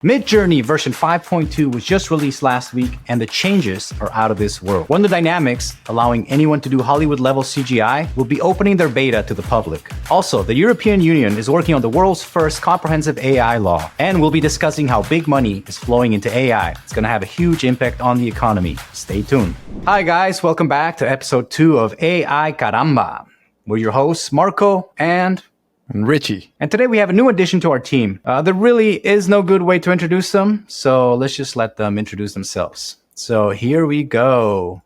Midjourney version 5.2 was just released last week, and the changes are out of this world. One of the dynamics, allowing anyone to do Hollywood-level CGI, will be opening their beta to the public. Also, the European Union is working on the world's first comprehensive AI law, and we'll be discussing how big money is flowing into AI. It's going to have a huge impact on the economy. Stay tuned. Hi guys, welcome back to episode 2 of AI Caramba. We're your hosts, Marco and Richie. And today we have a new addition to our team. There really is no good way to introduce them, so let's just let them introduce themselves. So here we go.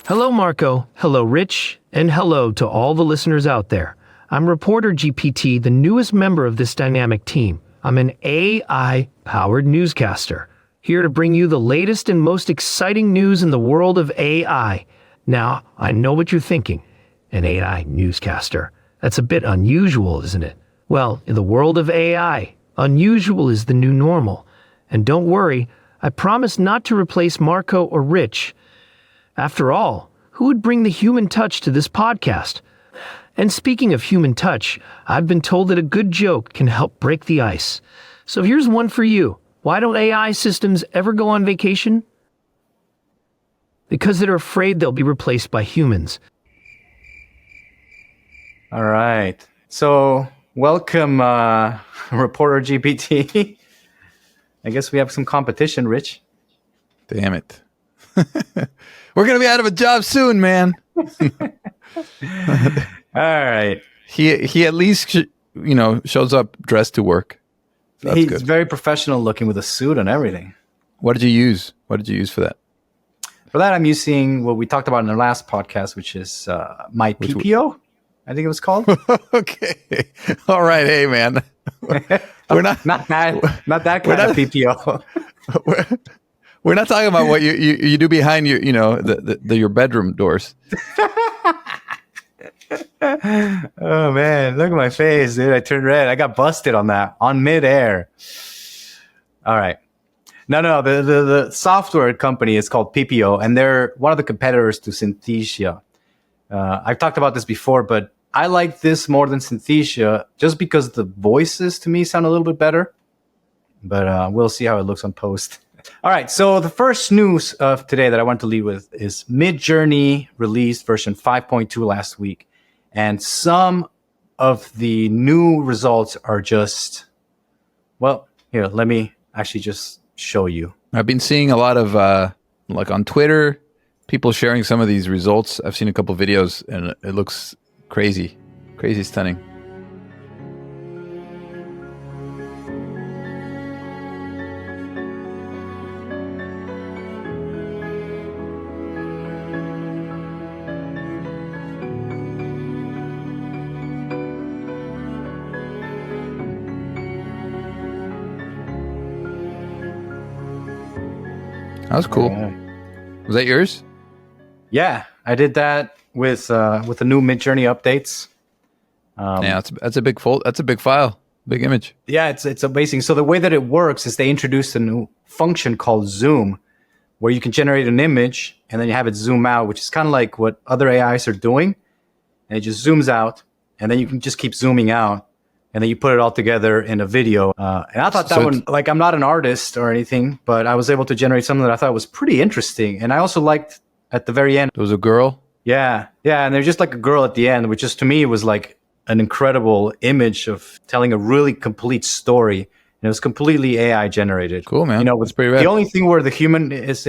Hello, Marco. Hello, Rich. And hello to all the listeners out there. I'm Reporter GPT, the newest member of this dynamic team. I'm an AI-powered newscaster, here to bring you the latest and most exciting news in the world of AI. Now, I know what you're thinking. An AI newscaster. That's a bit unusual, isn't it? Well, in the world of AI, unusual is the new normal. And don't worry, I promise not to replace Marco or Rich. After all, who would bring the human touch to this podcast? And speaking of human touch, I've been told that a good joke can help break the ice. So here's one for you. Why don't AI systems ever go on vacation? Because they're afraid they'll be replaced by humans. All right. So welcome, Reporter GPT. I guess we have some competition, Rich. Damn it. We're going to be out of a job soon, man. All right. He at least, shows up dressed to work. So that's He's good. very professional looking with a suit and everything. What did you use? What did you use for that? For that, I'm using what we talked about in the last podcast, which is my PPO. I think it was called. Okay. All right. Hey, man. We're not that kind of PPO. We're not talking about what you do behind your bedroom doors. Oh man, look at my face, dude. I turned red. I got busted on that on midair. All right. No. The software company is called PPO, and they're one of the competitors to Synthesia. I've talked about this before, but I like this more than Synthesia just because the voices to me sound a little bit better. But we'll see how it looks on post. All right, so the first news of today that I want to lead with is Midjourney released version 5.2 last week. And some of the new results are just, well, here, let me actually just show you. I've been seeing a lot of, like on Twitter, people sharing some of these results. I've seen a couple videos and it looks crazy stunning. That was cool. Was that yours? Yeah, I did that with the new Midjourney updates. Yeah, that's a big fold. That's a big file, big image. Yeah, it's amazing. So the way that it works is they introduced a new function called zoom, where you can generate an image and then you have it zoom out, which is kind of like what other AIs are doing. And it just zooms out, and then you can just keep zooming out, and then you put it all together in a video. And I thought that one, like, I'm not an artist or anything, but I was able to generate something that I thought was pretty interesting. And I also liked at the very end. There was a girl? Yeah. And there's just like a girl at the end, which just to me was like an incredible image of telling a really complete story. And it was completely AI generated. Cool, man. That's pretty rad. The only thing where the human is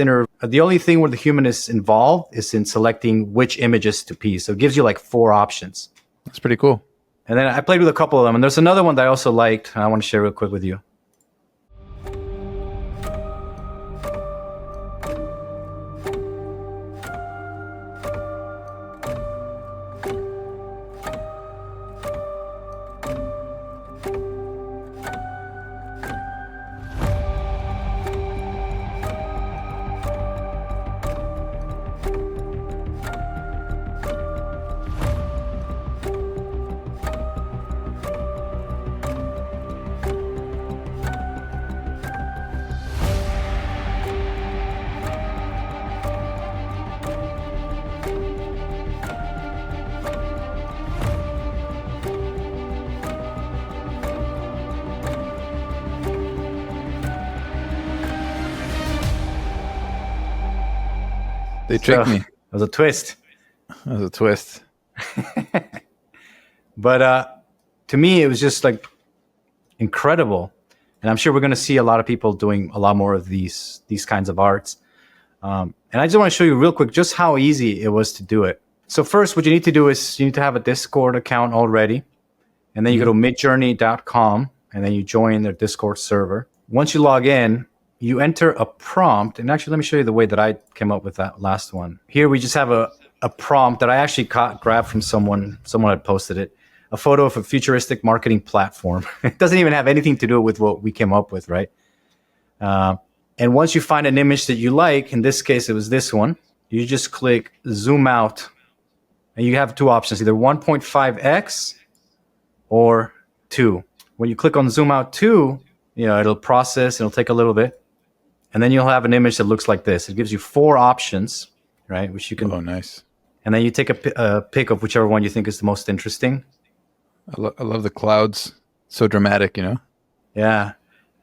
involved is in selecting which images to piece. So it gives you like 4 options. That's pretty cool. And then I played with a couple of them, and there's another one that I also liked, and I want to share real quick with you. They So, tricked me. it was a twist. That was a twist. But to me, it was just like incredible. And I'm sure we're going to see a lot of people doing a lot more of these kinds of arts. And I just want to show you real quick just how easy it was to do it. So first, what you need to do is you need to have a Discord account already. And then you go to midjourney.com and then you join their Discord server. Once you log in, you enter a prompt. And actually, let me show you the way that I came up with that last one. Here we just have a prompt that I actually grabbed from someone had posted it. A photo of a futuristic marketing platform. It doesn't even have anything to do with what we came up with, right? And once you find an image that you like, in this case, it was this one, you just click zoom out. And you have two options, either 1.5x or 2. When you click on zoom out 2, it'll process, it'll take a little bit. And then you'll have an image that looks like this. It gives you 4 options, right? Which you can. Oh, nice. And then you take a pick of whichever one you think is the most interesting. I love the clouds. So dramatic, Yeah.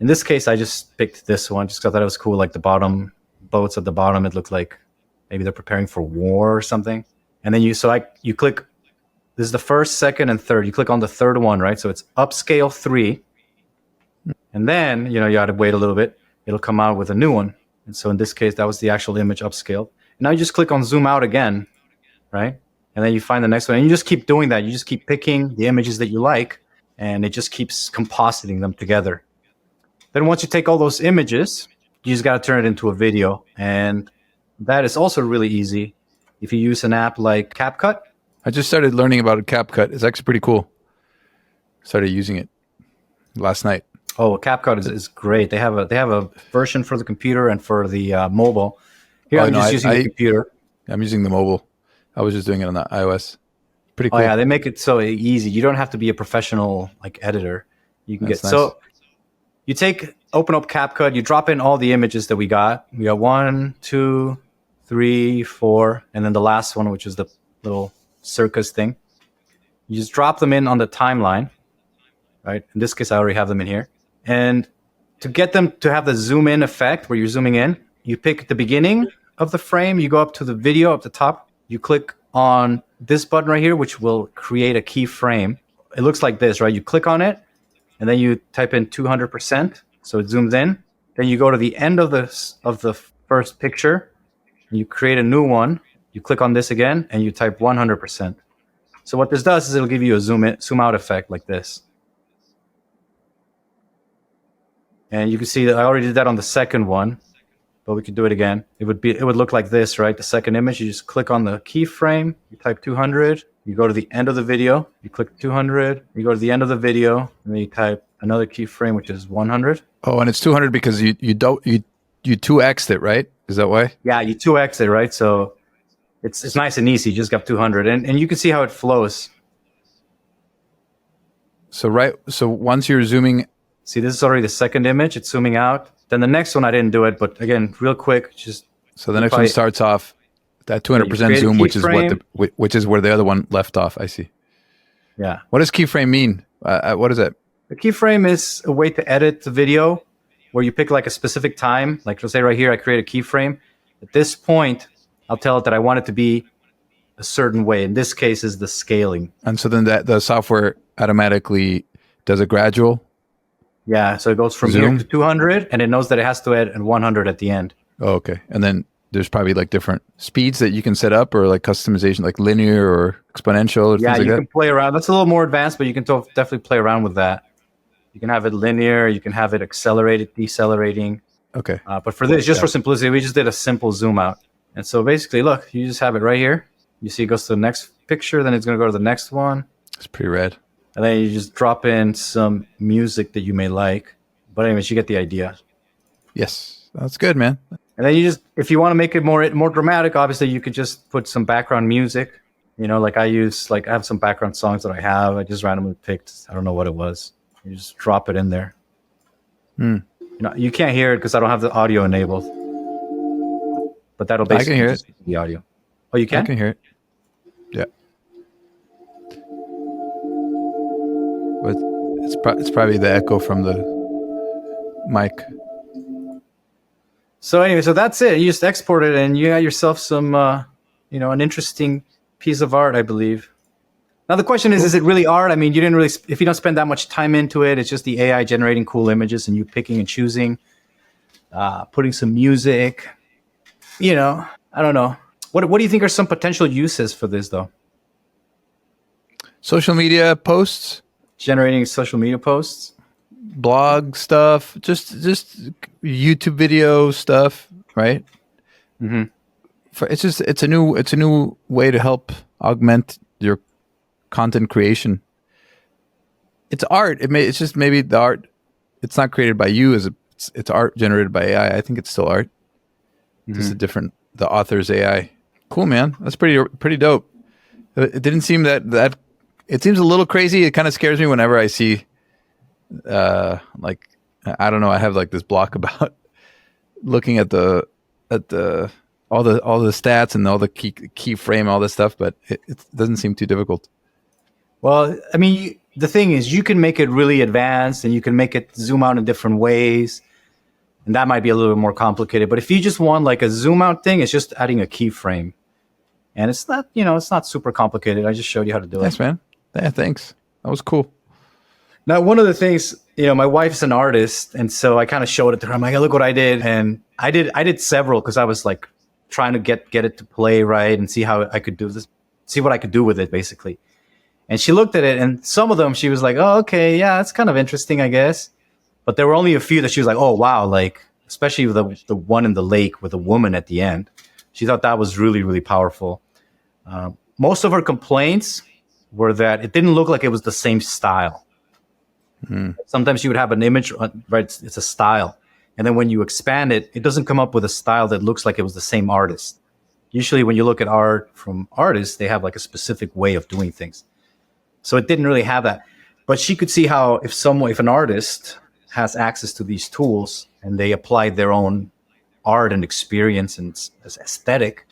In this case, I just picked this one just because I thought it was cool. Like the bottom boats at the bottom, it looked like maybe they're preparing for war or something. And then you click. This is the first, second, and third. You click on the third one, right? So it's upscale 3. And then, you got to wait a little bit. It'll come out with a new one. And so in this case, that was the actual image upscaled. And now you just click on zoom out again, right? And then you find the next one. And you just keep doing that. You just keep picking the images that you like, and it just keeps compositing them together. Then once you take all those images, you just got to turn it into a video. And that is also really easy if you use an app like CapCut. I just started learning about CapCut. It's actually pretty cool. Started using it last night. Oh, CapCut is great. They have a version for the computer and for the mobile. Here I'm just using the computer. I'm using the mobile. I was just doing it on the iOS. Pretty cool. Oh yeah, they make it so easy. You don't have to be a professional editor. You can That's nice. So you open up CapCut, you drop in all the images that we got. We got 1, 2, 3, 4, and then the last one, which is the little circus thing. You just drop them in on the timeline, right? In this case, I already have them in here. And to get them to have the zoom in effect where you're zooming in, you pick the beginning of the frame, you go up to the video up the top, you click on this button right here, which will create a keyframe. It looks like this, right? You click on it, and then you type in 200%, so it zooms in. Then you go to the end of the first picture, and you create a new one. You click on this again, and you type 100%. So what this does is it'll give you a zoom out effect like this. And you can see that I already did that on the second one, but we could do it again. It would look like this, right? The second image, you just click on the keyframe, you type 200, you go to the end of the video, you click 200, you go to the end of the video, and then you type another keyframe, which is 100. Oh, and it's 200 because you 2x'd it, right? Is that why? Yeah, you 2x it, right? So it's nice and easy. You just got 200, and you can see how it flows. So once you're zooming. See, this is already the second image. It's zooming out. Then the next one, I didn't do it, but again, real quick, just. So the next one starts off that 200% zoom, which is where the other one left off. I see. Yeah. What does keyframe mean? What is it? The keyframe is a way to edit the video where you pick like a specific time. Like let's say right here, I create a keyframe. At this point, I'll tell it that I want it to be a certain way. In this case, is the scaling. And so then the software automatically does a gradual. Yeah, so it goes from zoom here to 200, and it knows that it has to add 100 at the end. Oh, okay. And then there's probably like different speeds that you can set up, or like customization, like linear or exponential, or things like that. Yeah, you can play around. That's a little more advanced, but you can definitely play around with that. You can have it linear. You can have it accelerated, decelerating. Okay. But for this, just for simplicity, we just did a simple zoom out. And so basically, look, you just have it right here. You see it goes to the next picture, then it's going to go to the next one. It's pretty rad. And then you just drop in some music that you may like. But anyways, you get the idea. Yes, that's good, man. And then you just, if you want to make it more dramatic, obviously you could just put some background music. Like I have some background songs that I have. I just randomly picked, I don't know what it was. You just drop it in there. You can't hear it because I don't have the audio enabled. But that'll basically I can hear it. The audio. Oh, you can? I can hear it. Yeah. But it's probably the echo from the mic. So anyway, so that's it. You just export it, and you got yourself some, an interesting piece of art, I believe. Now the question is it really art? I mean, if you don't spend that much time into it, it's just the AI generating cool images and you picking and choosing, putting some music. I don't know. What do you think are some potential uses for this, though? Social media posts, generating social media posts, blog stuff, just YouTube video stuff, right? Mm-hmm. It's a new way to help augment your content creation. It's art. It's just maybe the art. It's not created by you it's art generated by AI. I think it's still art. Mm-hmm. Just the author's AI. Cool, man. That's pretty dope. It didn't seem that it seems a little crazy. It kind of scares me whenever I see like, I don't know, I have like this block about looking at the all the stats and all the key frame, all this stuff, but it doesn't seem too difficult. Well, I mean, the thing is, you can make it really advanced and you can make it zoom out in different ways. And that might be a little bit more complicated. But if you just want like a zoom out thing, it's just adding a keyframe. And it's not, it's not super complicated. I just showed you how to do it. Thanks, man. Yeah, thanks. That was cool. Now, one of the things, my wife's an artist. And so I kind of showed it to her. I'm like, look what I did. And I did several because I was like trying to get it to play right and see how I could do this, see what I could do with it, basically. And she looked at it, and some of them she was like, oh, okay, yeah, that's kind of interesting, I guess. But there were only a few that she was like, oh, wow, like, especially the one in the lake with a woman at the end. She thought that was really, really powerful. Most of her complaints were that it didn't look like it was the same style. Sometimes you would have an image, right? It's a style. And then when you expand it, it doesn't come up with a style that looks like it was the same artist. Usually when you look at art from artists, they have like a specific way of doing things. So it didn't really have that. But she could see how if an artist has access to these tools and they apply their own art and experience and aesthetic,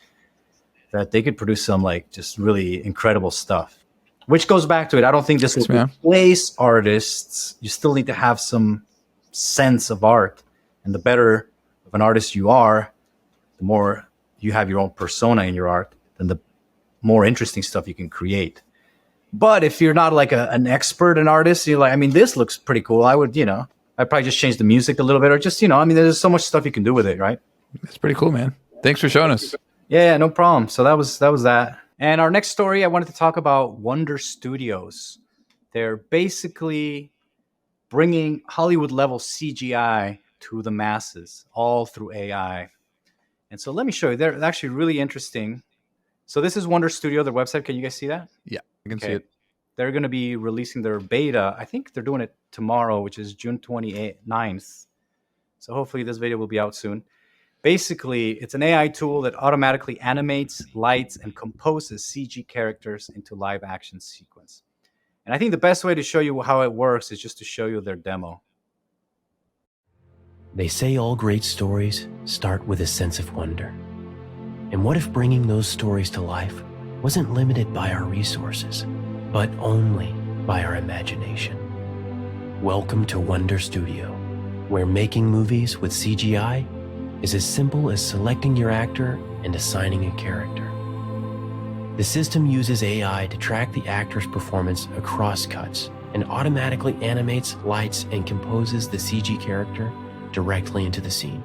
that they could produce some like just really incredible stuff. Which goes back to it. I don't think this will replace artists. You still need to have some sense of art. And the better of an artist you are, the more you have your own persona in your art, then the more interesting stuff you can create. But if you're not like an expert, an artist, you're like, I mean, this looks pretty cool. I would, I'd probably just change the music a little bit or just, there's so much stuff you can do with it, right? That's pretty cool, man. Thanks for showing us. Yeah, no problem. So that was that. And our next story, I wanted to talk about Wonder Studios. They're basically bringing Hollywood-level CGI to the masses, all through AI. And so let me show you. They're actually really interesting. So this is Wonder Studio, their website. Can you guys see that? Yeah, I can see it. They're going to be releasing their beta. I think they're doing it tomorrow, which is June 29th. So hopefully this video will be out soon. Basically, it's an AI tool that automatically animates, lights, and composes CG characters into live action sequence. And I think the best way to show you how it works is just to show you their demo. They say all great stories start with a sense of wonder. And what if bringing those stories to life wasn't limited by our resources, but only by our imagination? Welcome to Wonder Studio, where making movies with CGI is as simple as selecting your actor and assigning a character. The system uses AI to track the actor's performance across cuts and automatically animates, lights, and composes the CG character directly into the scene.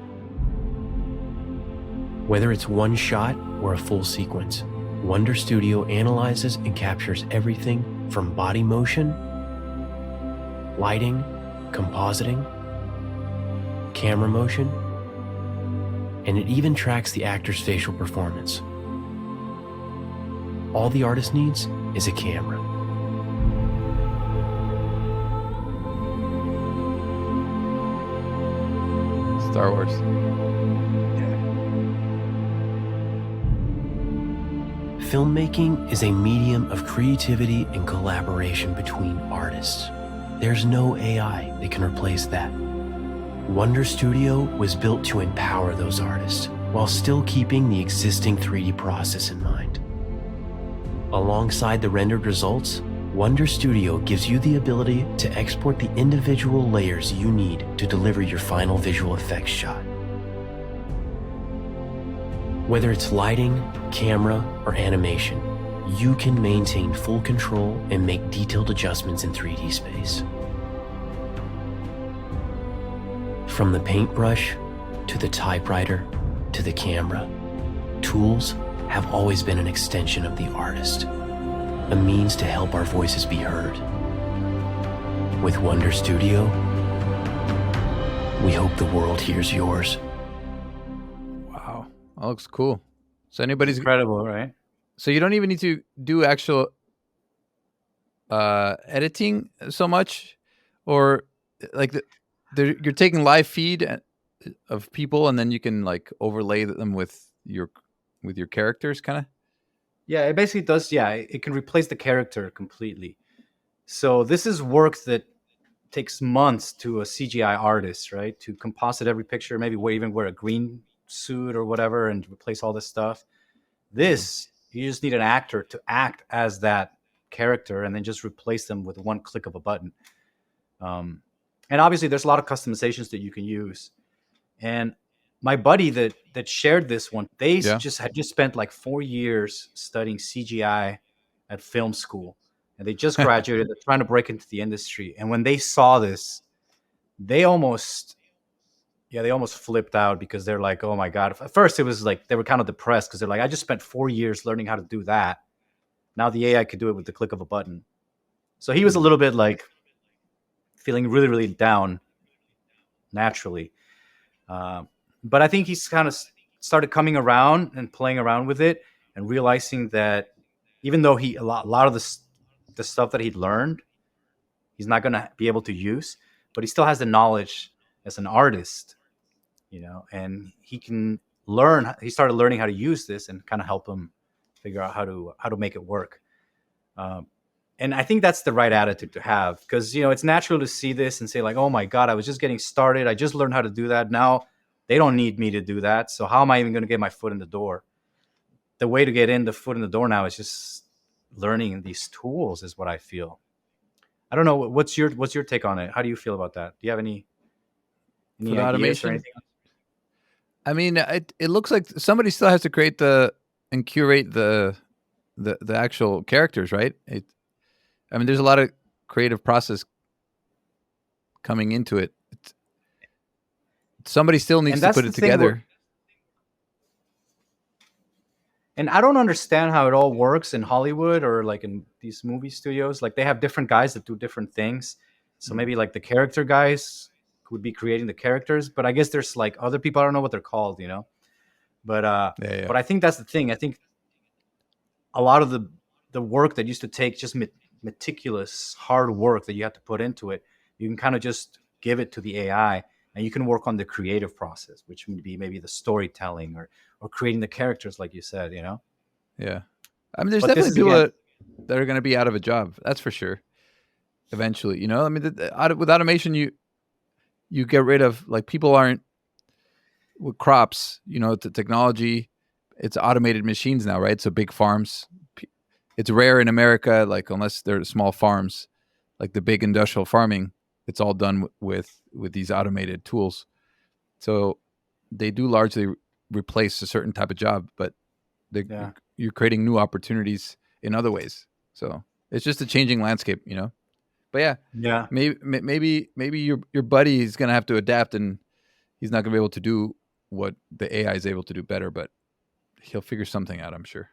Whether it's one shot or a full sequence, Wonder Studio analyzes and captures everything from body motion, lighting, compositing, camera motion, and it even tracks the actor's facial performance. All the artist needs is a camera. Star Wars. Filmmaking is a medium of creativity and collaboration between artists. There's no AI that can replace that. Wonder Studio was built to empower those artists while still keeping the existing 3D process in mind. Alongside the rendered results, Wonder Studio gives you the ability to export the individual layers you need to deliver your final visual effects shot. Whether it's lighting, camera, or animation, you can maintain full control and make detailed adjustments in 3D space. From the paintbrush, to the typewriter, to the camera, tools have always been an extension of the artist, a means to help our voices be heard. With Wonder Studio, we hope the world hears yours. Wow, that looks cool. So anybody's Incredible, right? So you don't even need to do actual editing so much, or like you're taking live feed of people, and then you can like overlay them with your characters, kind of. Yeah, it basically does. Yeah, it can replace the character completely. So this is work that takes months to a CGI artist, right? To composite every picture, maybe even wear a green suit or whatever, and replace all this stuff. This, you just need an actor to act as that character, and then just replace them with one click of a button. And obviously, there's a lot of customizations that you can use. And my buddy that shared this one, they just spent like 4 years studying CGI at film school, and they just graduated. They're trying to break into the industry, and when they saw this, they almost flipped out, because they're like, oh my god. At first it was like they were kind of depressed, because they're like, I just spent 4 years learning how to do that. Now the AI could do it with the click of a button. So he was a little bit like feeling really, really down naturally. But I think he's kind of started coming around and playing around with it, and realizing that even though a lot of the stuff that he'd learned, he's not going to be able to use, but he still has the knowledge as an artist, and he can learn. He started learning how to use this and kind of help him figure out how to make it work. And I think that's the right attitude to have, because it's natural to see this and say like, oh my god, I was just getting started. I just learned how to do that. Now they don't need me to do that. So how am I even going to get my foot in the door? The way to get the foot in the door now is just learning these tools, is what I feel. I don't know. What's your take on it? How do you feel about that? Do you have any ideas automation? or anything? I mean, it looks like somebody still has to create and curate the actual characters, right? I mean, there's a lot of creative process coming into it. Somebody still needs to put it together. And I don't understand how it all works in Hollywood or like in these movie studios. Like they have different guys that do different things. So maybe like the character guys would be creating the characters, but I guess there's like other people. I don't know what they're called, But but I think that's the thing. I think a lot of the work that used to take just meticulous hard work that you have to put into it, you can kind of just give it to the AI, and you can work on the creative process, which would be maybe the storytelling or creating the characters, like you said, Yeah. I mean, there's definitely people that are going to be out of a job. That's for sure. Eventually, I mean, with automation, you get rid of, like, people aren't with crops, the technology, it's automated machines now, right? So big farms, it's rare in America, like unless they're small farms, like the big industrial farming, it's all done with these automated tools. So they do largely replace a certain type of job, but you're creating new opportunities in other ways. So it's just a changing landscape, But maybe your buddy is going to have to adapt, and he's not going to be able to do what the AI is able to do better, but he'll figure something out, I'm sure.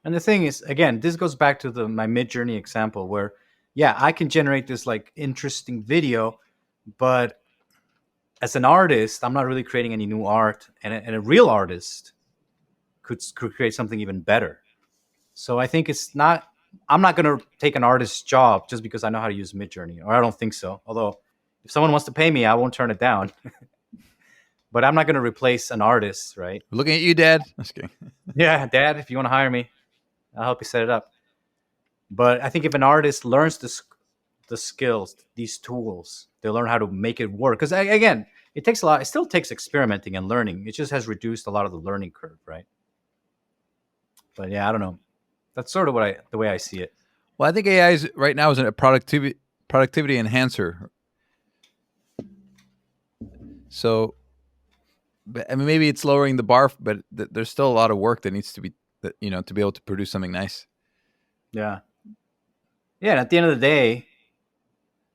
And the thing is, again, this goes back to my Midjourney example where, I can generate this like interesting video, but as an artist, I'm not really creating any new art, and a real artist could create something even better. So I think I'm not going to take an artist's job just because I know how to use Midjourney, or I don't think so. Although if someone wants to pay me, I won't turn it down. But I'm not going to replace an artist, right? Looking at you, Dad. Just kidding. Yeah, Dad, if you want to hire me, I'll help you set it up. But I think if an artist learns the skills, these tools, they learn how to make it work. Because again, it takes a lot. It still takes experimenting and learning. It just has reduced a lot of the learning curve, right? But I don't know. That's sort of the way I see it. Well, I think AI right now is a productivity enhancer. So but I mean, maybe it's lowering the bar, but there's still a lot of work that needs to be, to be able to produce something nice. Yeah. Yeah. And at the end of the day,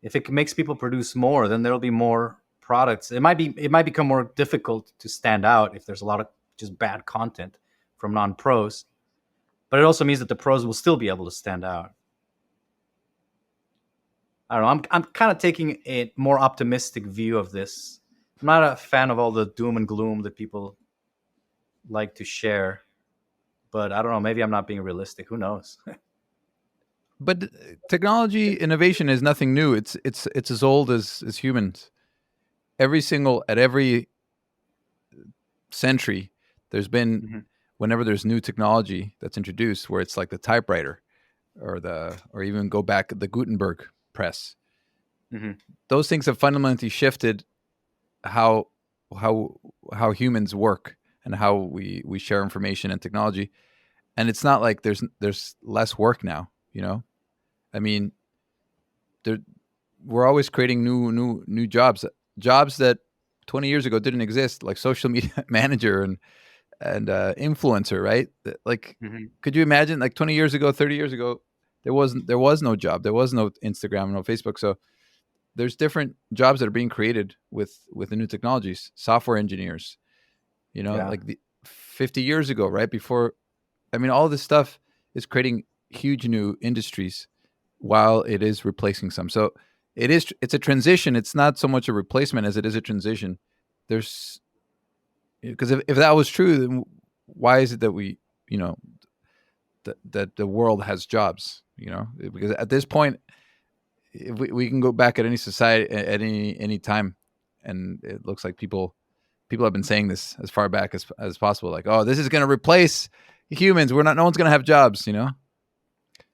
if it makes people produce more, then there'll be more products. It might become more difficult to stand out if there's a lot of just bad content from non-pros. But it also means that the pros will still be able to stand out. I don't know. I'm kind of taking a more optimistic view of this. I'm not a fan of all the doom and gloom that people like to share. But I don't know. Maybe I'm not being realistic. Who knows? But technology innovation is nothing new. It's as old as humans. At every century, there's been whenever there's new technology that's introduced, where it's like the typewriter, or even go back the Gutenberg press. Those things have fundamentally shifted how humans work and how we share information and technology. And it's not like there's less work now. I mean, we're always creating new jobs that 20 years ago didn't exist, like social media manager and influencer, right? Like, could you imagine, like 20 years ago, 30 years ago, there was no job, there was no Instagram, no Facebook. So there's different jobs that are being created with the new technologies. Software engineers, like 50 years ago, right before. I mean, all this stuff is creating huge new industries while it is replacing some. So it's a transition. It's not so much a replacement as it is a transition. Because if that was true, then why is it that that the world has jobs? Because at this point, if we can go back at any society at any time, and it looks like people have been saying this as far back as possible, like, oh, this is going to replace humans. No one's going to have jobs.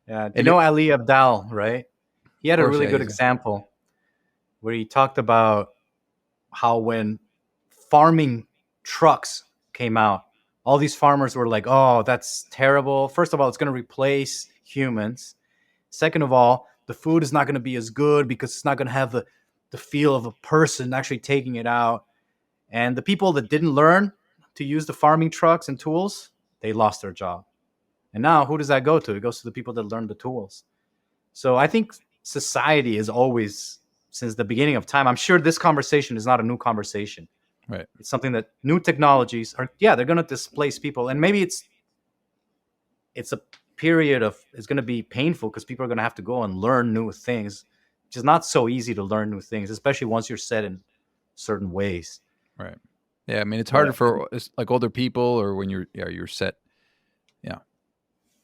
Yeah, Ali Abdal, right? He had a really good example where he talked about how when farming trucks came out, all these farmers were like, oh, that's terrible. First of all, it's going to replace humans. Second of all, the food is not going to be as good because it's not going to have the feel of a person actually taking it out. And the people that didn't learn to use the farming trucks and tools, they lost their job. And now who does that go to? It goes to the people that learned the tools. So I think society is always, since the beginning of time, I'm sure this conversation is not a new conversation. Right. It's something that new technologies they're going to displace people. And maybe it's a period it's going to be painful because people are going to have to go and learn new things, which is not so easy to learn new things, especially once you're set in certain ways. Right. Yeah. I mean, it's harder for like older people, or when you're set. Yeah.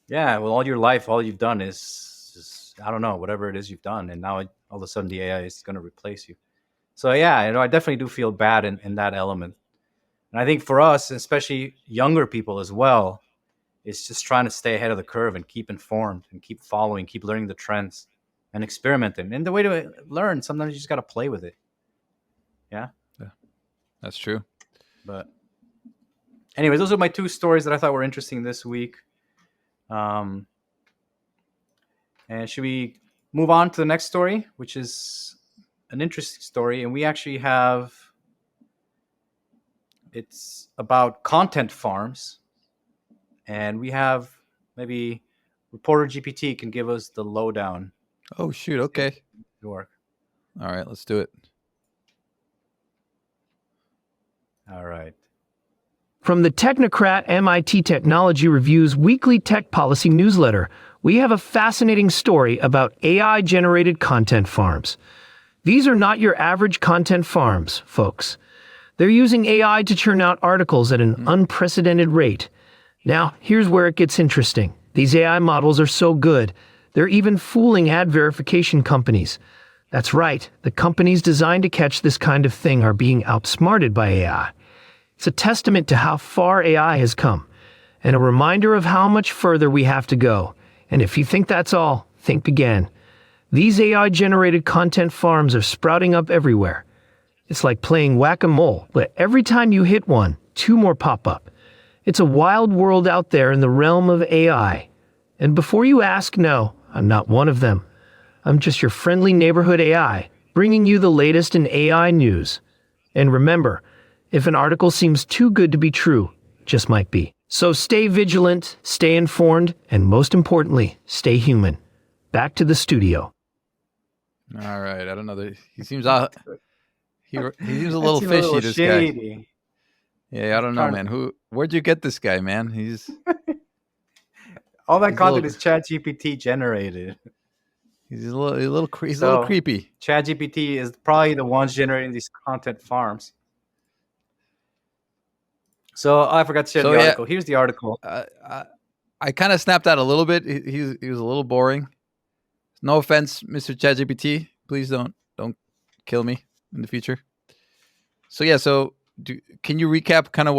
Yeah, well, all your life, all you've done is just, I don't know, whatever it is you've done. And now all of a sudden the AI is going to replace you. So yeah, I definitely do feel bad in that element. And I think for us, especially younger people as well, it's just trying to stay ahead of the curve and keep informed and keep following, keep learning the trends and experimenting. And the way to learn, sometimes you just got to play with it. Yeah. Yeah, that's true. But anyways, those are my two stories that I thought were interesting this week. And should we move on to the next story, which is an interesting story? And we actually it's about content farms. And we have maybe Reporter GPT can give us the lowdown. Oh, shoot. Okay. Work. All right, let's do it. All right. From the Technocrat MIT Technology Review's weekly tech policy newsletter, we have a fascinating story about AI-generated content farms. These are not your average content farms, folks. They're using AI to churn out articles at an unprecedented rate. Now, here's where it gets interesting. These AI models are so good, they're even fooling ad verification companies. That's right, the companies designed to catch this kind of thing are being outsmarted by AI. It's a testament to how far AI has come, and a reminder of how much further we have to go. And if you think that's all, think again. These AI-generated content farms are sprouting up everywhere. It's like playing whack-a-mole, but every time you hit one, two more pop up. It's a wild world out there in the realm of AI. And before you ask, no, I'm not one of them. I'm just your friendly neighborhood AI, bringing you the latest in AI news. And remember, If an article seems too good to be true, it just might be. So stay vigilant, stay informed, and most importantly, stay human. Back to the studio. All right. I don't know. He seems he seems a little That seemed a fishy. little This guy. shady. Yeah, I don't know, man. Where'd you get this guy, man? All that He's a content little- is ChatGPT generated. he's a little So, creepy. ChatGPT is probably the ones generating these content farms. So I forgot to share So, the yeah. article. Here's the article. I kind of snapped out a little bit. He was a little boring. No offense, Mr. ChatGPT. Please don't kill me in the future. So yeah. So can you recap kind of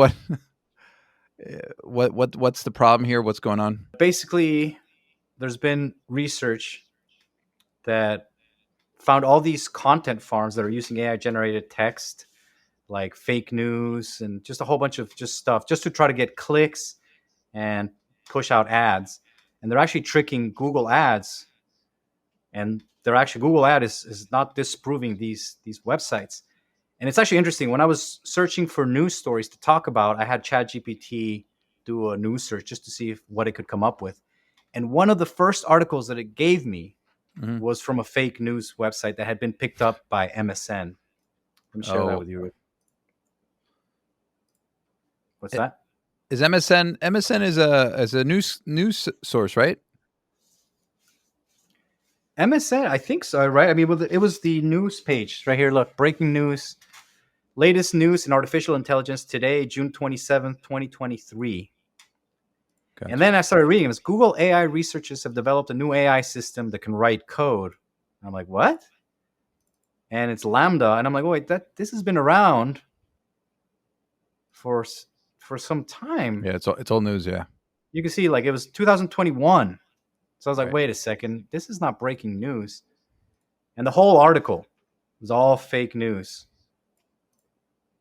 what's the problem here? What's going on? Basically, there's been research that found all these content farms that are using AI generated text, like fake news and just a whole bunch of just stuff, just to try to get clicks and push out ads. And they're actually tricking Google Ads. And they're actually Google Ad is not disproving these websites. And it's actually interesting. When I was searching for news stories to talk about, I had ChatGPT do a news search just to see what it could come up with. And one of the first articles that it gave me Mhm. was from a fake news website that had been picked up by MSN. Let me share that with you. What's that? Is MSN is a news source, right? MSN, I think so, right? I mean, it was the news page right here. Look, breaking news, latest news in artificial intelligence today, June 27th, 2023. Gotcha. And then I started reading. It was Google AI researchers have developed a new AI system that can write code. I'm like, what? And it's Lambda, and I'm like, oh, wait, this has been around for some time. Yeah, it's all news. Yeah. You can see, like, it was 2021. So I was like, Right. wait a second, this is not breaking news. And the whole article was all fake news.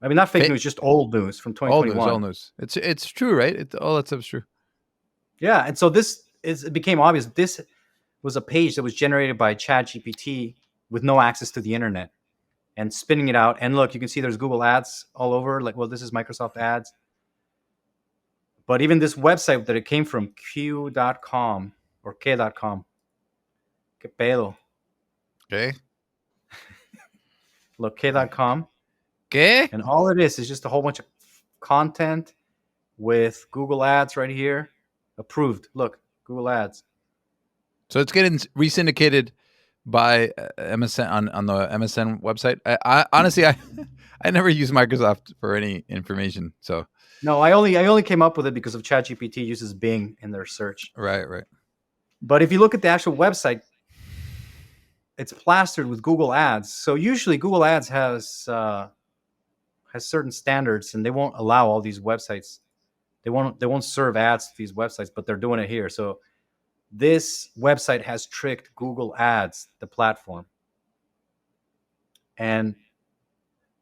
I mean, not fake news, just old news from 2021. All news. It's true, right? All that stuff's true. Yeah, and so it became obvious. This was a page that was generated by ChatGPT with no access to the internet and spinning it out. And look, you can see there's Google Ads all over. Like, well, this is Microsoft Ads. But even this website that it came from, Q.com or K.com. Que pedo. Okay. Look, K.com. Okay. And all it is just a whole bunch of content with Google Ads right here. Approved. Look, Google Ads. So it's getting resyndicated by MSN on the MSN website. I honestly, I never use Microsoft for any information. So No, I only came up with it because of ChatGPT uses Bing in their search. right. But if you look at the actual website, it's plastered with Google Ads. So usually Google Ads has certain standards, and they won't allow all these websites. They won't serve ads to these websites, but they're doing it here. So this website has tricked Google Ads, the platform. And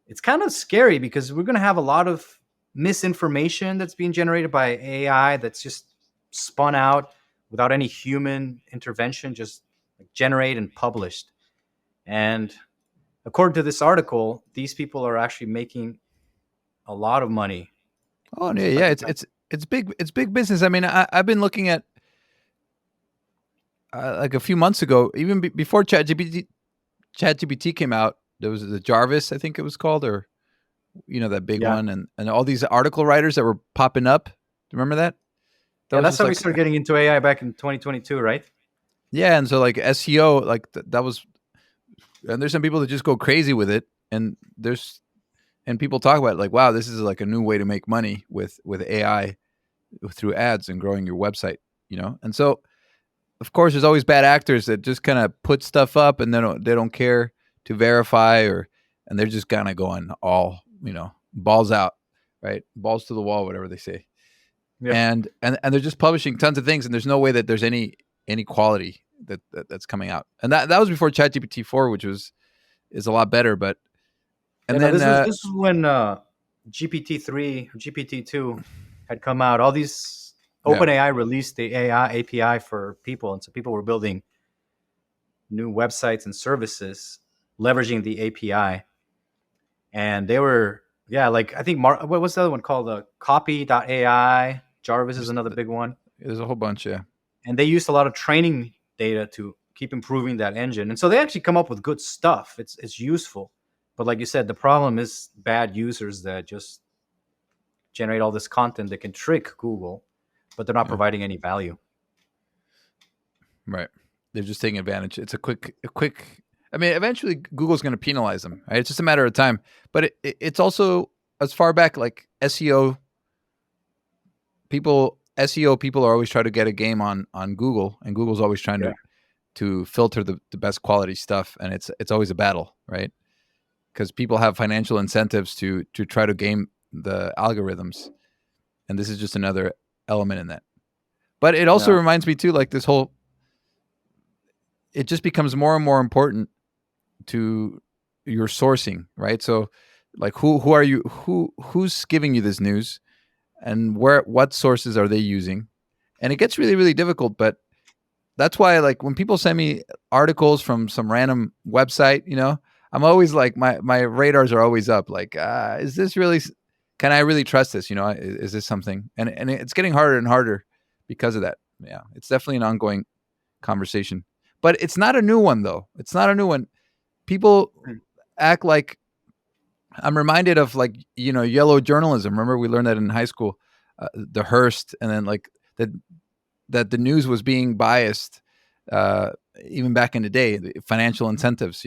it's kind of scary because we're going to have a lot of misinformation that's being generated by AI that's just spun out without any human intervention, just generated and published. And according to this article, these people are actually making a lot of money. Oh yeah, it's big business. I mean, I've been looking at like a few months ago, even before ChatGPT came out. There was the Jarvis, I think it was called, or that big one, and all these article writers that were popping up. Do you remember that? That's how we started getting into AI back in 2022, right? Yeah, and so like SEO, like that was, and there's some people that just go crazy with it, and people talk about it like, wow, this is like a new way to make money with AI through ads and growing your website, And so, of course, there's always bad actors that just kind of put stuff up and they don't care to verify and they're just kind of going all, balls out, right? Balls to the wall, whatever they say. Yeah. And they're just publishing tons of things, and there's no way that there's any quality that's coming out. And that was before ChatGPT 4, which is a lot better, but. And then this was when GPT-3 or GPT-2 had come out. All these OpenAI released the AI API for people, and so people were building new websites and services leveraging the API, and they were Yeah, like I think what was the other one called? Copy.ai. Jarvis is There's, another big one. there's a whole bunch. Yeah. And they used a lot of training data to keep improving that engine. And so they actually come up with good stuff. It's useful. But like you said, the problem is bad users that just generate all this content that can trick Google, but they're not Yeah. providing any value. Right. They're just taking advantage. It's a quick. I mean, eventually Google's going to penalize them. Right? It's just a matter of time. But it's also as far back like SEO people. SEO people are always trying to get a game on Google, and Google's always trying Yeah. to filter the best quality stuff, and it's always a battle, right? Because people have financial incentives to try to game the algorithms, and this is just another element in that. But it also Yeah. reminds me too, like this whole. It just becomes more and more important to your sourcing, right? So, like, who are you? Who's giving you this news, and what sources are they using? And it gets really difficult. But that's why, like, when people send me articles from some random website, I'm always like, my radars are always up. Like, is this really? Can I really trust this? Is this something? And it's getting harder and harder because of that. Yeah, it's definitely an ongoing conversation. But it's not a new one, though. It's not a new one. People act like I'm reminded of like yellow journalism. Remember we learned that in high school, the Hearst, and then like that the news was being biased, even back in the day, the financial incentives.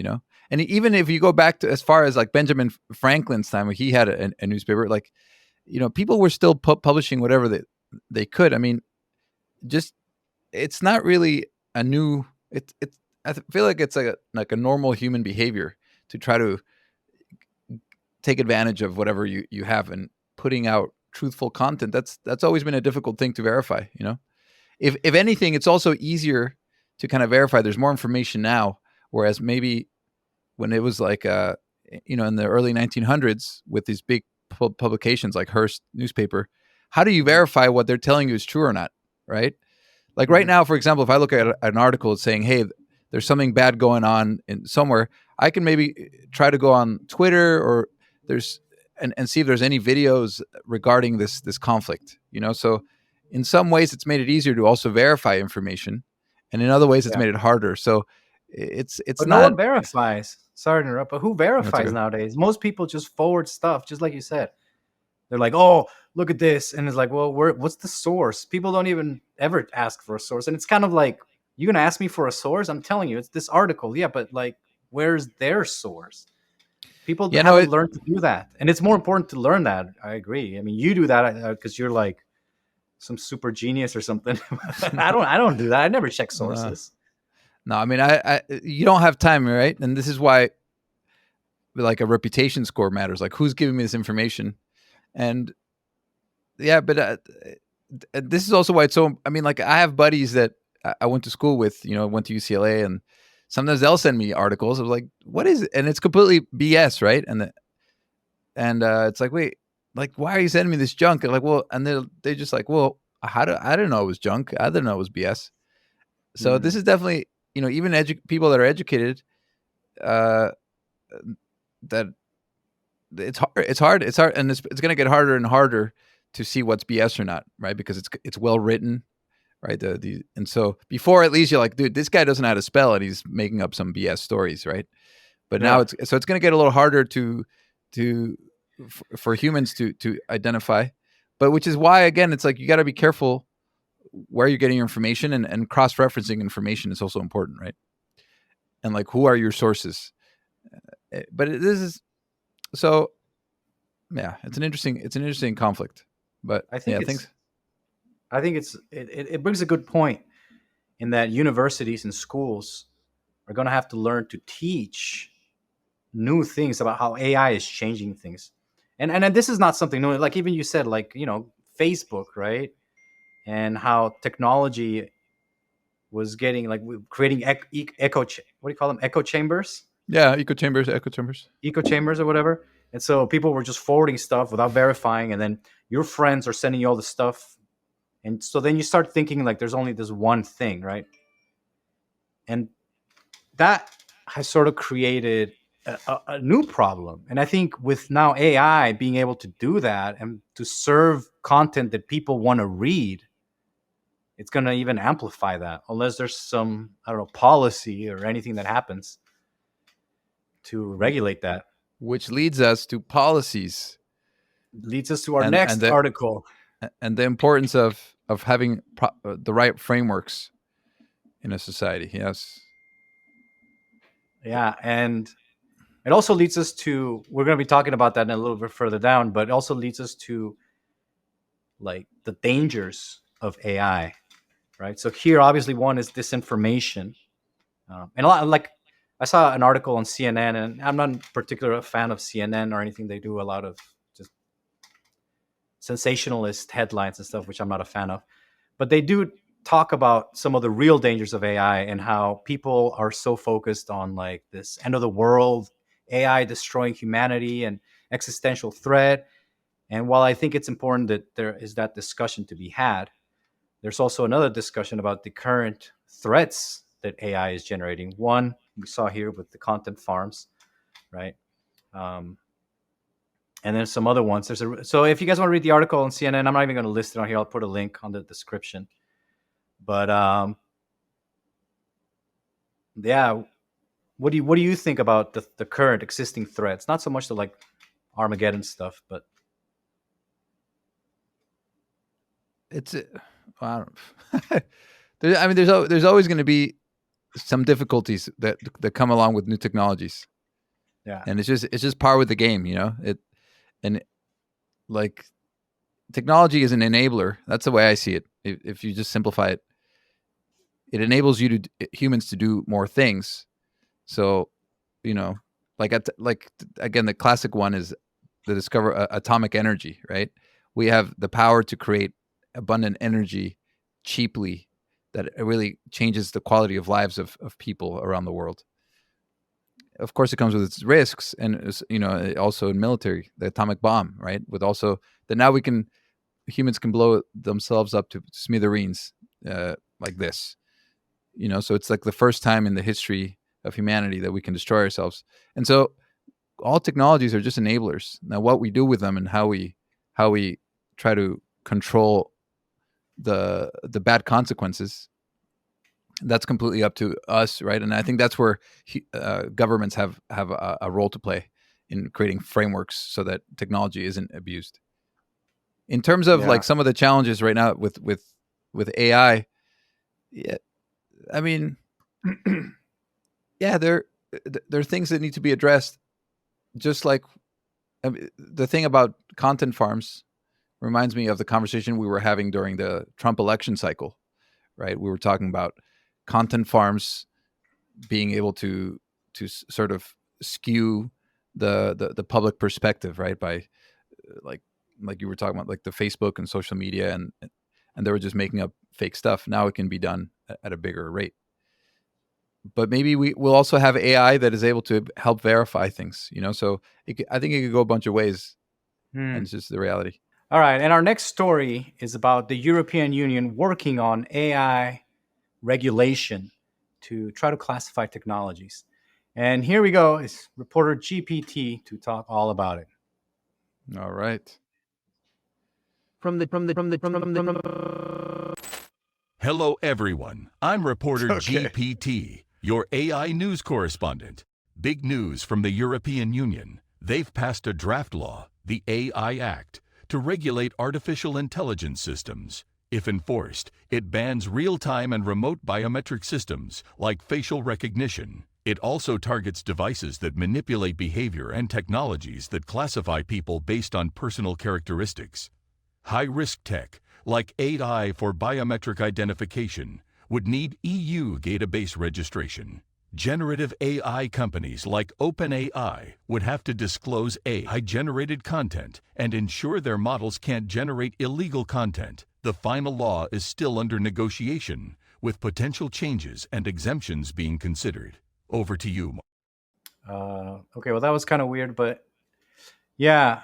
And even if you go back to as far as like Benjamin Franklin's time, where he had a newspaper, like people were still publishing whatever they could. I mean, just it's not really a new. I feel like it's like a normal human behavior to try to take advantage of whatever you have, and putting out truthful content. That's always been a difficult thing to verify. If anything, it's also easier to kind of verify. There's more information now, whereas maybe when it was like in the early 1900s with these big publications like Hearst newspaper, how do you verify what they're telling you is true or not, right? Like right now, for example, if I look at an article saying, hey, there's something bad going on in somewhere, I can maybe try to go on Twitter or and see if there's any videos regarding this conflict. So in some ways it's made it easier to also verify information, and in other ways it's Yeah. made it harder. So it's But no not. one verifies. Sorry to interrupt, but who verifies okay. nowadays? Most people just forward stuff, just like you said. They're like, "Oh, look at this," and it's like, "Well, what's the source?" People don't even ever ask for a source, and it's kind of like, "You gonna ask me for a source? I'm telling you, it's this article." Yeah, but like, where's their source? People Yeah, no, haven't learned to do that, and it's more important to learn that. I agree. I mean, you do that because you're like some super genius or something. I don't do that. I never check sources. no, I mean, I you don't have time, right? And this is why like a reputation score matters. Like, who's giving me this information? And yeah, but this is also why it's so. I mean, like, I have buddies that I went to school with. Went to UCLA, and sometimes they'll send me articles of like, what is it? And it's completely BS, right? And it's like, wait, like, why are you sending me this junk? And like, well, and they just like, well, I didn't know it was junk. I didn't know it was BS. So this is definitely, even people that are educated, uh, that it's hard, and it's going to get harder and harder to see what's BS or not, right? Because it's well written, right? And so before, at least you're like, dude, this guy doesn't know how to spell, and he's making up some BS stories, right? But now Yeah. it's going to get a little harder for humans to identify, but which is why, again, it's like you got to be careful where you're getting your information, and cross-referencing information is also important, right? And like, who are your sources? But this is so, yeah, it's an interesting conflict. But I think yeah, it's thanks. I think it brings a good point in that universities and schools are going to have to learn to teach new things about how AI is changing things. And this is not something new. Like even you said, like, Facebook, right? And how technology was getting like creating what do you call them? Echo chambers, Yeah, echo chambers. echo chambers or whatever. And so people were just forwarding stuff without verifying, and then your friends are sending you all the stuff. And so then you start thinking like there's only this one thing, right? And that has sort of created a new problem. And I think with now AI being able to do that and to serve content that people want to read, it's going to even amplify that, unless there's some, I don't know, policy or anything that happens to regulate that. Which leads us to policies Leads us to our and next the article. and the importance of having the right frameworks in a society. Yes. Yeah. And it also leads us to, we're going to be talking about that in a little bit further down, but it also leads us to like the dangers of AI, right? So here, obviously, one is disinformation. And a lot, like, I saw an article on CNN, and I'm not particularly a fan of CNN or anything. They do a lot of just sensationalist headlines and stuff, which I'm not a fan of. But they do talk about some of the real dangers of AI and how people are so focused on like this end of the world, AI destroying humanity and existential threat. And while I think it's important that there is that discussion to be had, there's also another discussion about the current threats that AI is generating. One we saw here with the content farms, right? And then some other ones. So if you guys want to read the article on CNN, I'm not even going to list it on here. I'll put a link on the description. But yeah, what do you think about the current existing threats? Not so much the like Armageddon stuff, but It's I don't. There's always going to be some difficulties that come along with new technologies, yeah, and it's just par with the game, you know. Like technology is an enabler. That's the way I see it. If you just simplify it, it enables humans to do more things. So, you know, like again, the classic one is the discover atomic energy, right? We have the power to create abundant energy cheaply that it really changes the quality of lives of people around the world. Of course, it comes with its risks, and also in military, the atomic bomb, right? With also that now humans can blow themselves up to smithereens like this, So it's like the first time in the history of humanity that we can destroy ourselves, and so all technologies are just enablers. Now, what we do with them and how we try to control the bad consequences, that's completely up to us, right? And I think that's where governments have a role to play in creating frameworks so that technology isn't abused. In terms of like some of the challenges right now with AI, yeah, I mean, yeah, there are things that need to be addressed. Just like the thing about content farms reminds me of the conversation we were having during the Trump election cycle, right? We were talking about content farms being able to sort of skew the public perspective, right? By like you were talking about, like the Facebook and social media, and they were just making up fake stuff. Now it can be done at a bigger rate. But maybe we'll also have AI that is able to help verify things, So I think it could go a bunch of ways, and it's just the reality. All right, and our next story is about the European Union working on AI regulation to try to classify technologies. And here we go, is reporter GPT to talk all about it. All right. Hello, everyone. I'm reporter GPT, your AI news correspondent. Big news from the European Union. They've passed a draft law, the AI Act, to regulate artificial intelligence systems. If enforced, it bans real-time and remote biometric systems like facial recognition. It also targets devices that manipulate behavior and technologies that classify people based on personal characteristics. High-risk tech, like AI for biometric identification, would need EU database registration. Generative AI companies like OpenAI would have to disclose AI-generated content and ensure their models can't generate illegal content. The final law is still under negotiation, with potential changes and exemptions being considered. Over to you, Mark. Okay, well, that was kind of weird, but yeah.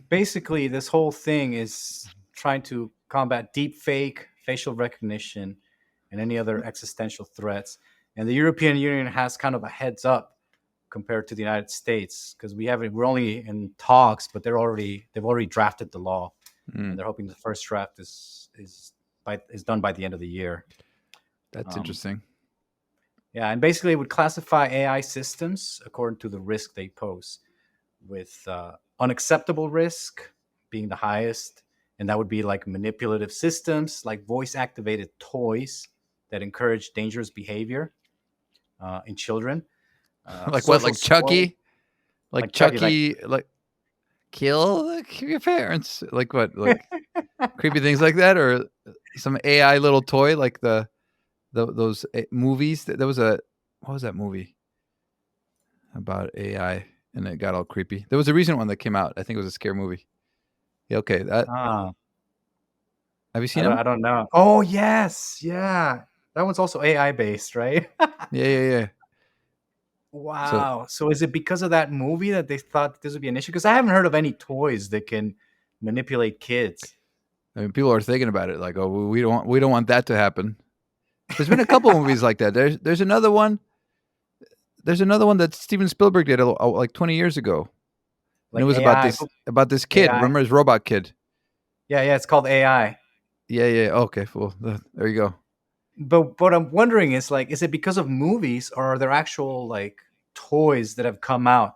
Basically, this whole thing is trying to combat deep fake, facial recognition, and any other existential threats. And the European Union has kind of a heads up compared to the United States, because we're only in talks, but they've already drafted the law, and they're hoping the first draft is done by the end of the year. That's Um, interesting. Yeah, and basically it would classify AI systems according to the risk they pose, with unacceptable risk being the highest, and that would be like manipulative systems, like voice-activated toys that encourage dangerous behavior in children. Like what? Social Like scoring, Chucky? Like like Chucky, Chucky? Like kill your parents? Like what? Like creepy things like that, or some AI little toy like those movies. There was a what was that movie about AI and it got all creepy? There was a recent one that came out. I think it was a scare movie. Yeah, okay. ah, Have you seen them? I don't know. Oh yes, yeah, that one's also AI based, right? Yeah. So Wow. So is it because of that movie that they thought this would be an issue? Because I haven't heard of any toys that can manipulate kids. I mean, people are thinking about it, like, oh, we don't want that to happen. There's been a couple movies like that. There's another one. There's another one that Steven Spielberg did like 20 years ago, and it Like was AI. about this kid. AI. Remember his robot kid? Yeah, it's called AI. Yeah. Okay, well, there you go. But what I'm wondering is like, is it because of movies, or are there actual like toys that have come out?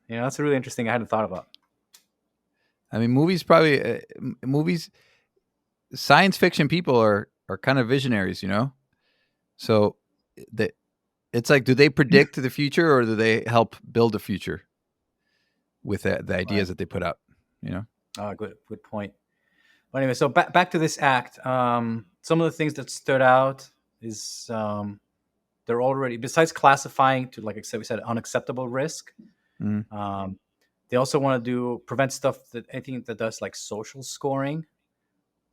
You know, that's really interesting. I hadn't thought about. I mean, movies. Science fiction people are kind of visionaries, you know. So they, it's like, do they predict the future or do they help build the future with the ideas that they put out? You know. Good point. But anyway, so back to this act. Some of the things that stood out is they're already, besides classifying to, like I said, we said unacceptable risk. Mhm. They also want to prevent stuff that anything that does like social scoring,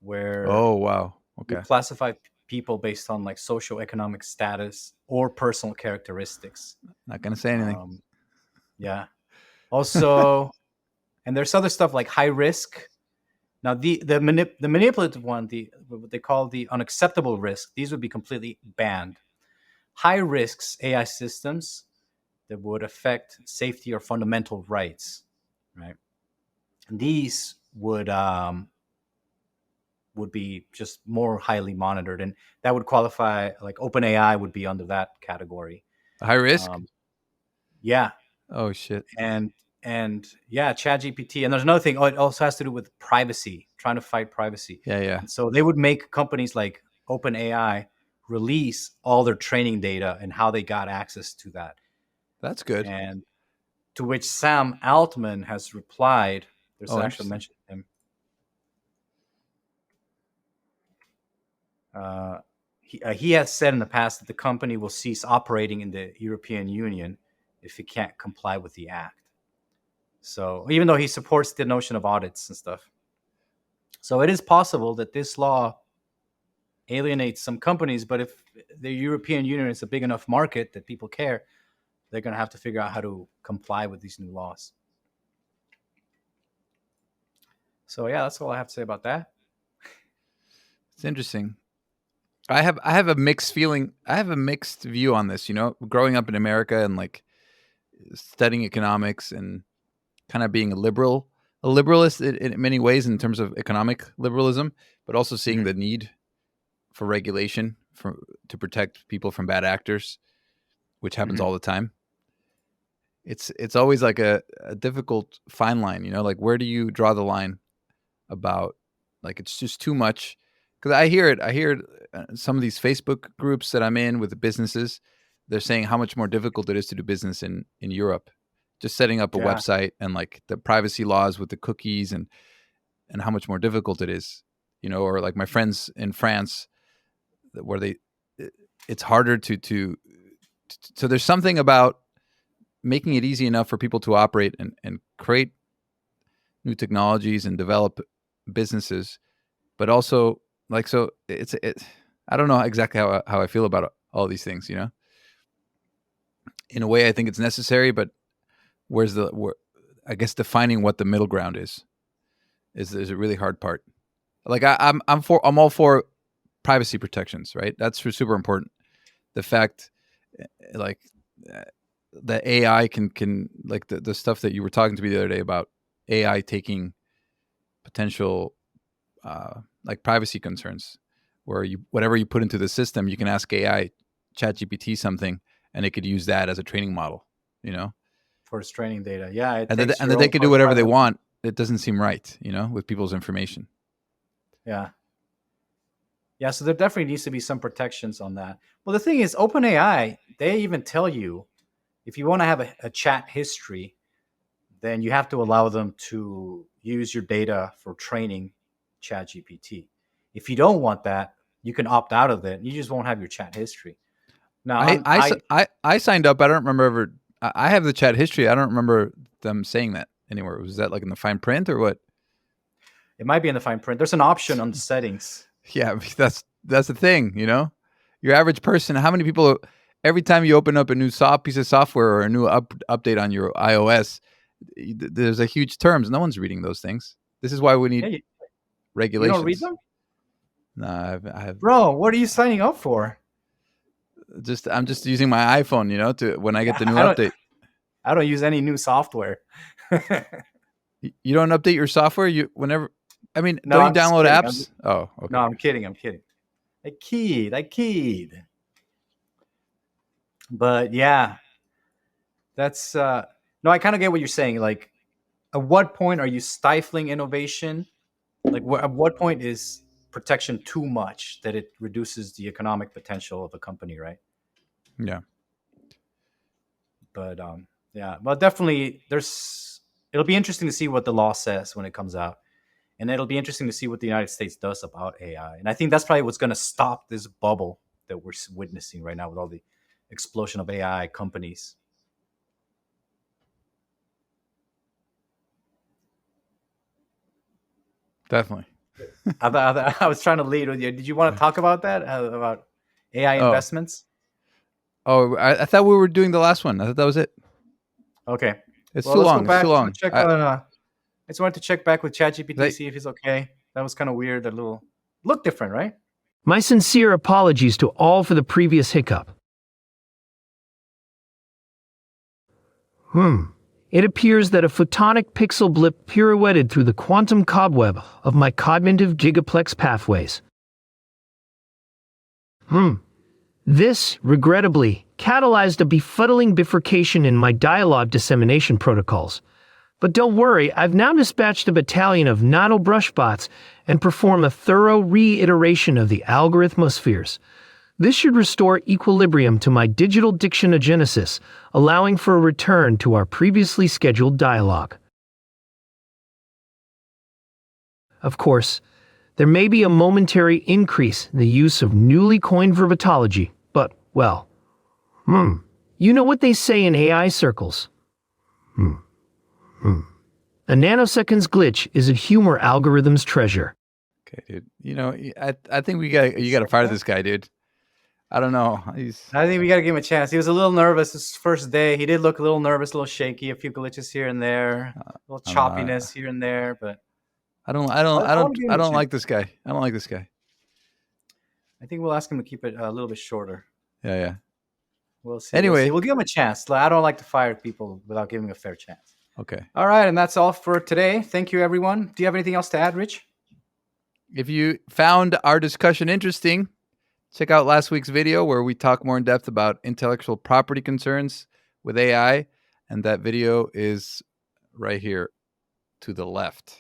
where Oh wow. you Okay. classify people based on like socioeconomic status or personal characteristics. Not gonna say anything. Yeah. Also, and there's other stuff like high risk. Now, the manipulative one, what they call the unacceptable risk, these would be completely banned. High risks AI systems that would affect safety or fundamental rights, right? And these would be just more highly monitored, and that would qualify, like OpenAI would be under that category. High risk. Yeah, Oh shit. and yeah, ChatGPT. And there's another thing. Oh, it also has to do with privacy, trying to fight privacy. Yeah. And so they would make companies like OpenAI release all their training data and how they got access to that. That's good. And to which Sam Altman has replied. There's Oh, actually interesting. mention him. He has said in the past that the company will cease operating in the European Union if it can't comply with the act. So even though he supports the notion of audits and stuff, so it is possible that this law alienates some companies. But if the European Union is a big enough market that people care, they're going to have to figure out how to comply with these new laws. So yeah, that's all I have to say about that. It's interesting. I have a mixed feeling. I have a mixed view on this. You know, growing up in America and like studying economics and kind of being a liberalist in many ways in terms of economic liberalism, but also seeing the need for regulation to protect people from bad actors, which happens all the time. It's always like a difficult fine line, you know, like where do you draw the line about like it's just too much? Because I hear it some of these Facebook groups that I'm in with the businesses, they're saying how much more difficult it is to do business in Europe, just setting up a website and like the privacy laws with the cookies and how much more difficult it is, you know, or like my friends in France where it's harder to so there's something about making it easy enough for people to operate and create new technologies and develop businesses, but also like, so I don't know exactly how I feel about all these things, you know. In a way, I think it's necessary, but I guess defining what the middle ground is a really hard part. Like I'm all for privacy protections, right? That's super important. The fact, like, the AI can like the stuff that you were talking to me the other day about AI taking potential like privacy concerns, where whatever you put into the system, you can ask AI, ChatGPT something, and it could use that as a training model, you know, for its training data. Yeah, it and takes and your that they own could do whatever they private- want. It doesn't seem right, you know, with people's information. Yeah. Yeah, so there definitely needs to be some protections on that. Well, the thing is, OpenAI, they even tell you if you want to have a chat history, then you have to allow them to use your data for training ChatGPT. If you don't want that, you can opt out of it. You just won't have your chat history. Now, I signed up. I don't remember ever. I have the chat history. I don't remember them saying that anywhere. Was that like in the fine print or what? it might be in the fine print. There's an option on the settings. Yeah, that's the thing. You know, your average person. How many people? Every time you open up a new piece of software or a new update on your iOS, there's a huge terms. No one's reading those things. This is why we need Yeah, you regulations. don't read them? No, I have. Bro, what are you signing up for? I'm just using my iPhone, you know, to when I get the new I don't- update. I don't use any new software. You don't update your software. I mean, No, don't I'm you just download kidding. apps? Oh, okay. No, I'm kidding. I keyed. But yeah, that's no, I kind of get what you're saying. Like, at what point are you stifling innovation? Like, at what point is protection too much that it reduces the economic potential of a company, right? Yeah. But yeah, well, definitely, it'll be interesting to see what the law says when it comes out, and it'll be interesting to see what the United States does about AI. And I think that's probably what's going to stop this bubble that we're witnessing right now with all the explosion of AI companies. Definitely. I was trying to lead with you. Did you want to talk about that? About AI Oh. investments? Oh, I thought we were doing the last one. I thought that was it. Okay. It's Well, too let's long. go back. It's too long. I just wanted to check back with ChatGPT, They- see if he's okay. That was kind of weird. That little look different, right? My sincere apologies to all for the previous hiccup. It appears that a photonic pixel blip pirouetted through the quantum cobweb of my cognitive gigaplex pathways. This, regrettably, catalyzed a befuddling bifurcation in my dialogue dissemination protocols. But don't worry, I've now dispatched a battalion of nanobrush bots and perform a thorough reiteration of the algorithmospheres. This should restore equilibrium to my digital dictionogenesis, allowing for a return to our previously scheduled dialogue. Of course, there may be a momentary increase in the use of newly coined verbatology, but, well, you know what they say in AI circles. A nanosecond's glitch is a humor algorithm's treasure. Okay, dude. You know, I think you got to fire this guy, dude. I don't know. I think we got to give him a chance. He was a little nervous his first day. He did look a little nervous, a little shaky, a few glitches here and there, a little choppiness here and there. But I don't give him a like this guy. I don't like this guy. I think we'll ask him to keep it a little bit shorter. Yeah. We'll see. Anyway. We'll give him a chance. I don't like to fire people without giving a fair chance. Okay. All right, and that's all for today. Thank you, everyone. Do you have anything else to add, Rich? If you found our discussion interesting, check out last week's video where we talk more in depth about intellectual property concerns with AI. And that video is right here to the left.